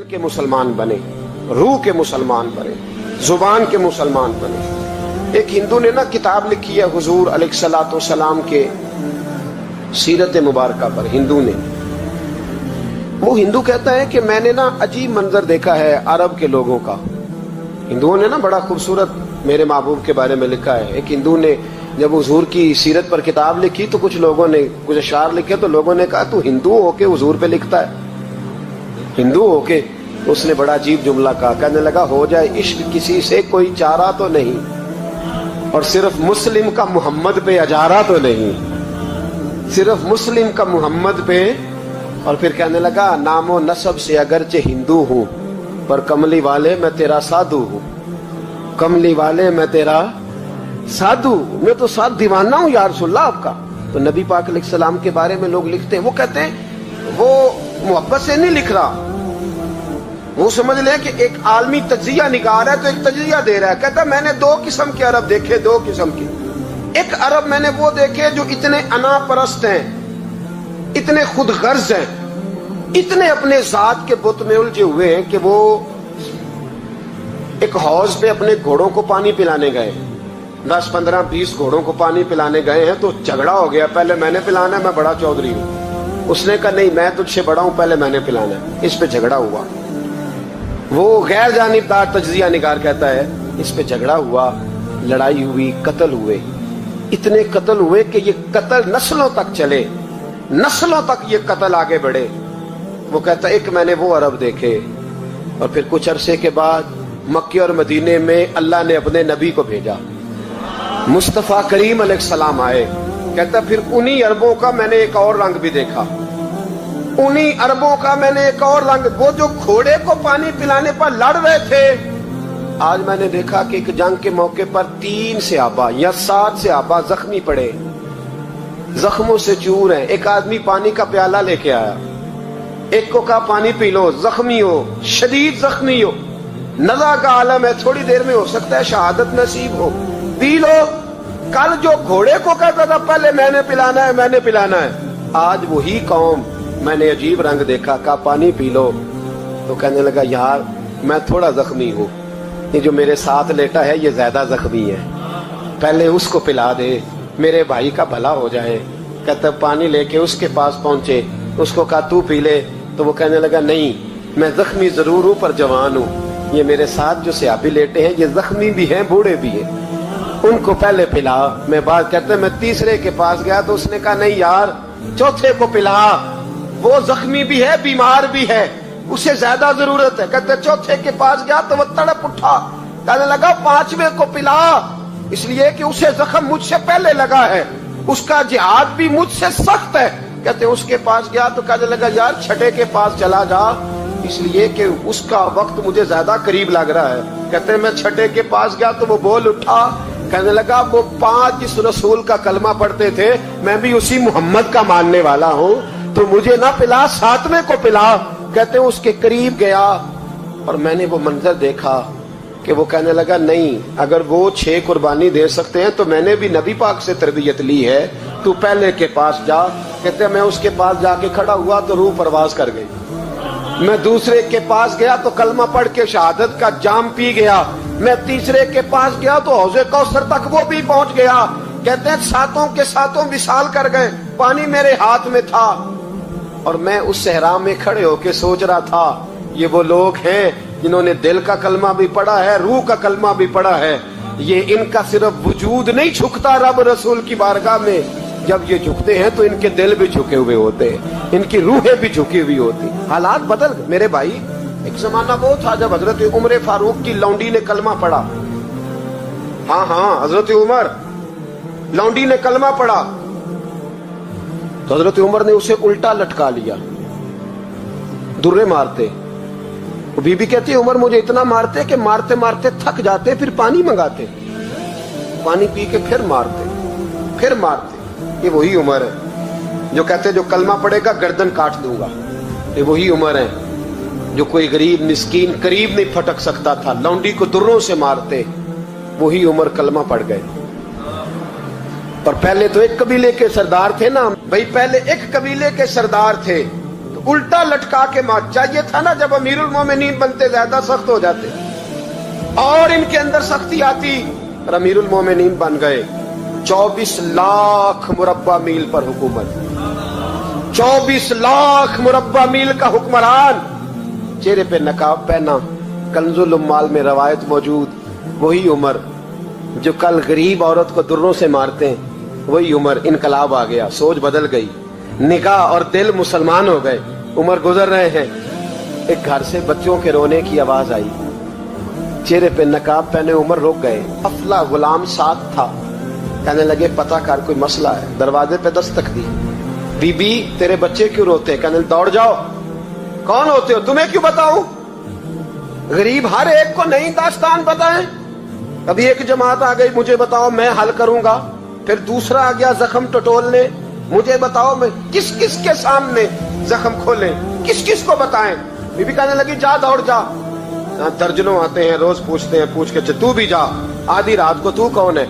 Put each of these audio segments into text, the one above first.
दिल के मुसलमान बने, रूह के मुसलमान बने, जुबान के मुसलमान बने। एक हिंदू ने ना किताब लिखी है हुजूर अलैहिस्सलातु वस्सलाम के सीरत मुबारका पर। हिंदू ने, वो हिंदू कहता है कि मैंने ना अजीब मंजर देखा है अरब के लोगों का। हिंदुओं ने ना बड़ा खूबसूरत मेरे महबूब के बारे में लिखा है। एक हिंदू ने जब हुजूर की सीरत पर किताब लिखी तो कुछ लोगों ने कुछ अशार लिखे, तो लोगों ने कहा तू हिंदू होके हुजूर पे लिखता है, हिंदू होके। तो उसने बड़ा अजीब जुमला कहा, कहने लगा हो जाए इश्क किसी से कोई चारा तो नहीं, और सिर्फ मुस्लिम का मोहम्मद पे अजारा तो नहीं, सिर्फ मुस्लिम का मोहम्मद पे। और फिर कहने लगा नामो नसब से अगरचे हिंदू हूं, पर कमली वाले मैं तेरा साधु हूं, कमली वाले मैं तेरा साधु, मैं तो साथ दीवाना हूं या रसूलल्लाह आपका। तो नबी पाक अलैहिस्सलाम के बारे में लोग लिखते हैं, वो कहते हैं वो मोहब्बत से नहीं लिख रहा, वो समझ ले कि एक आलमी तज्जिया निगार है तो एक तज्जिया दे रहा है। कहता मैंने दो किस्म के अरब देखे, दो किस्म के। एक अरब मैंने वो देखे जो इतने अना परस्त हैं, इतने खुद गर्ज हैं, इतने अपने जात के बुत में उलझे हुए हैं कि वो एक हौज पे अपने घोड़ों को पानी पिलाने गए, 10, 15, 20 घोड़ों को पानी पिलाने गए हैं। तो झगड़ा हो गया, पहले मैंने पिलाना है, मैं बड़ा चौधरी हूं। उसने कहा नहीं मैं तुझसे बड़ा हूं, पहले मैंने पिलाना है। इस पे झगड़ा हुआ। वो गैर जानिबदार तज्जिया निगार कहता है इस पे झगड़ा हुआ, लड़ाई हुई, कत्ल हुए, इतने कत्ल हुए कि ये कत्ल नस्लों तक चले, नस्लों तक ये कत्ल आगे बढ़े। वो कहता एक मैंने वो अरब देखे। और फिर कुछ अरसे के बाद मक्के और मदीने में अल्लाह ने अपने नबी को भेजा, मुस्तफा करीम अलैहिस्सलाम आए। कहता फिर उन्हीं अरबों का मैंने एक और रंग भी देखा, उन्हीं अरबों का मैंने एक और रंग, वो जो घोड़े को पानी पिलाने पर लड़ रहे थे, आज मैंने देखा कि एक जंग के मौके पर 3 सहाबा या 7 सहाबा जख्मी पड़े, जख्मों से चूर हैं। एक आदमी पानी का प्याला लेके आया, एक को कहा पानी पी लो, जख्मी हो, शदीद जख्मी हो, नज़ा का आलम है, थोड़ी देर में हो सकता है शहादत नसीब हो, पी लो। कल जो घोड़े को कहता था पहले मैंने पिलाना है, मैंने पिलाना है, आज वही कौम मैंने अजीब रंग देखा, कहा पानी पी लो। तो कहने लगा यार मैं थोड़ा जख्मी हूँ, ये जो मेरे साथ लेटा है ये ज्यादा जख्मी है, पहले उसको पिला दे, मेरे भाई का भला हो जाए। कहता पानी लेके उसके पास पहुंचे, उसको कहा तू पी ले। तो वो कहने लगा नहीं मैं जख्मी जरूर हूँ पर जवान हूँ, ये मेरे साथ जो सहाबी लेटे हैं ये जख्मी भी हैं, बूढ़े भी हैं, उनको पहले पिला। मैं बात कहते मैं तीसरे के पास गया तो उसने कहा नहीं यार चौथे को पिला, वो जख्मी भी है, बीमार भी है, उसे ज्यादा जरूरत है। कहते चौथे के पास गया तो वो तड़प उठा, कहने लगा 5वें को पिला, इसलिए कि उसे जख्म मुझसे पहले लगा है, उसका जिहाद भी मुझसे सख्त है। कहते उसके पास गया तो कहने लगा यार 6ठे के पास चला जा, इसलिए कि उसका वक्त मुझे ज्यादा करीब लग रहा है। कहते मैं 6ठे के पास गया तो वो बोल उठा, कहने लगा वो 5 जिस रसूल का कलमा पढ़ते थे मैं भी उसी मोहम्मद का मानने वाला हूँ, तो मुझे ना पिला 7वें को पिला। कहते उसके करीब गया और मैंने वो मंजर देखा कि वो कहने लगा नहीं अगर वो 6 कुर्बानी दे सकते हैं तो मैंने भी नबी पाक से तरबियत ली है, तू पहले के पास जा। कहते मैं उसके पास जाके खड़ा हुआ तो रूह परवाज कर गई। मैं दूसरे के पास गया तो कलमा पढ़ के शहादत का जाम पी गया। मैं तीसरे के पास गया तो हौज़े कौसर तक वो भी पहुंच गया। कहते हैं 7 के 7 विशाल कर गए, पानी मेरे हाथ में था और मैं उस सहरा में खड़े होके सोच रहा था ये वो लोग हैं जिन्होंने दिल का कलमा भी पढ़ा है, रूह का कलमा भी पढ़ा है, ये इनका सिर्फ वजूद नहीं झुकता रब रसूल की बारगाह में, जब ये झुकते हैं तो इनके दिल भी झुके हुए होते हैं, इनकी रूहें भी झुकी हुई होती। हालात बदल गए मेरे भाई। एक जमाना वो था जब हजरत उमर फारूक की लौंडी ने कलमा पढ़ा, हाँ हजरत उमर लौंडी ने कलमा पढ़ा तो हजरत उमर ने उसे उल्टा लटका लिया, दुर्रे मारते। बीबी कहती है उमर मुझे इतना मारते कि मारते मारते थक जाते, फिर पानी मंगाते, पानी पी के फिर मारते, फिर मारते। ये वही उमर है जो कहते जो कलमा पड़ेगा गर्दन काट दूंगा, ये वही उमर है जो कोई गरीब मिस्कीन करीब नहीं फटक सकता था, लौंडी को दुर्रों से मारते, वही उमर कलमा पड़ गए। और पहले तो एक कबीले के सरदार थे ना भाई, पहले एक कबीले के सरदार थे, तो उल्टा लटका के मार। चाहिए था ना जब अमीरुल मोमिनीन बनते ज्यादा सख्त हो जाते और इनके अंदर सख्ती आती, और अमीरुल मोमिनीन बन गए। 24 लाख मुरब्बा मील पर हुकूमत, 24 लाख मुरब्बा मील का हुक्मरान, चेहरे पे नकाब पहना। कंजुल उम्माल में रवायत मौजूद, वही उमर जो कल गरीब औरत को दुर्रों से मारते हैं, वही उमर। इनकलाब आ गया, सोच बदल गई, निगाह और दिल मुसलमान हो गए। उमर गुजर रहे हैं, एक घर से बच्चों के रोने की आवाज आई। चेहरे पे नकाब पहने उमर रुक गए। अफला गुलाम साथ था। कहने लगे पता कर, कोई मसला है। दरवाजे पे दस्तक दी। बीबी तेरे बच्चे क्यों रोते हैं? कहने दौड़ जाओ। कौन होते हो? तुम्हें क्यों बताऊं? गरीब हर एक को नहीं दास्तान पता है। अभी एक जमात आ गई, मुझे बताओ मैं हल करूंगा। फिर दूसरा आ गया जख्म टटोलने, मुझे बताओ मैं किस किस के सामने जख्म खोले, किस किस को बताएं। बीबी कहने लगी जा दौड़ जा। दर्जनों आते हैं, रोज पूछते हैं, पूछ के तू भी जा। आधी रात को तू कौन है?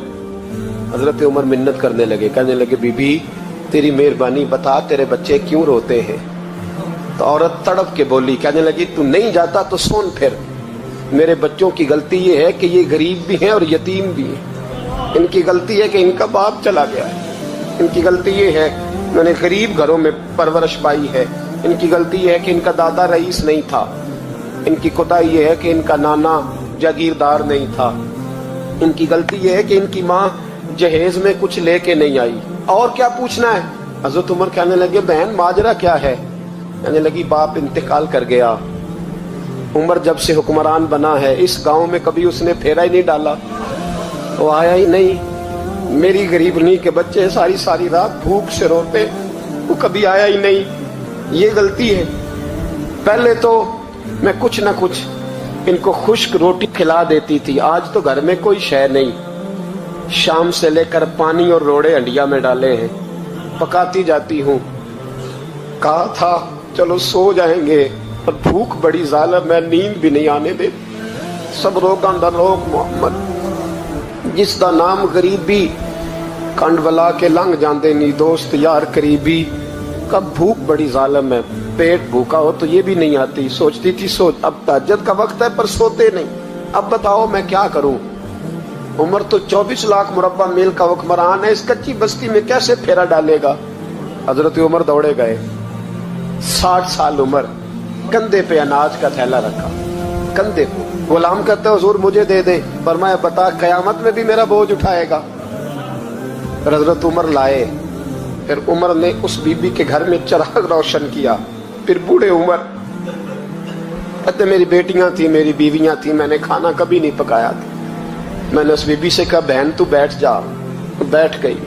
हजरत उमर मिन्नत करने लगे, कहने लगे बीबी तेरी मेहरबानी बता तेरे बच्चे क्यों रोते हैं। तो औरत तड़प के बोली, कहने लगी तू नहीं जाता तो सुन फिर। मेरे बच्चों की गलती ये है कि ये गरीब भी हैं और यतीम भी हैं। इनकी गलती है कि इनका बाप चला गया है। इनकी गलती ये है मैंने गरीब घरों में परवरिश पाई है। इनकी गलती ये है कि इनका दादा रईस नहीं था। इनकी कोताही ये है कि इनका नाना जागीरदार नहीं था। इनकी गलती ये है कि इनकी माँ जहेज में कुछ लेके नहीं आई। और क्या पूछना है? हजरत उमर कहने लगे बहन माजरा क्या है? कहने लगी बाप इंतकाल कर गया। उमर जब से हुक्मरान बना है इस गांव में कभी उसने फेरा ही नहीं डाला, वो आया ही नहीं। मेरी गरीबनी के बच्चे सारी सारी रात भूख से रोते, वो कभी आया ही नहीं। ये गलती है। पहले तो मैं कुछ न कुछ इनको खुश्क रोटी खिला देती थी, आज तो घर में कोई शय नहीं। शाम से लेकर पानी और रोड़े हंडिया में डाले हैं, पकाती जाती हूँ। कहा था चलो सो जाएंगे, पर भूख बड़ी जालिम है, नींद भी नहीं आने दे। सब रोगां दा रोग मोहम्मद, जिसका नाम गरीबी कंड वला के लंघ जाते नी दोस्त यार करीबी। कब भूख बड़ी जालिम है, पेट भूखा हो तो ये भी नहीं आती। सोचती थी सोच अब तहज्जुद का वक्त है पर सोते नहीं। अब बताओ मैं क्या करूं? उमर तो 24 लाख मुरब्बा मील का हुक्मरान है, इस कच्ची बस्ती में कैसे फेरा डालेगा? हजरत उमर दौड़े गए। 60 साल उम्र, कंधे पे अनाज का थैला रखा, कंधे पे। गुलाम कहते हुजूर मुझे दे दे। फरमाया बता कयामत में भी मेरा बोझ उठाएगा? हजरत उमर लाए। फिर उमर ने उस बीबी के घर में चिराग रोशन किया। फिर बूढ़े उमर कहते मेरी बेटियां थी, मेरी बीवियां थी, मैंने खाना कभी नहीं पकाया था। मैंने उस बीबी से कहा बहन तू बैठ जा, बैठ गई।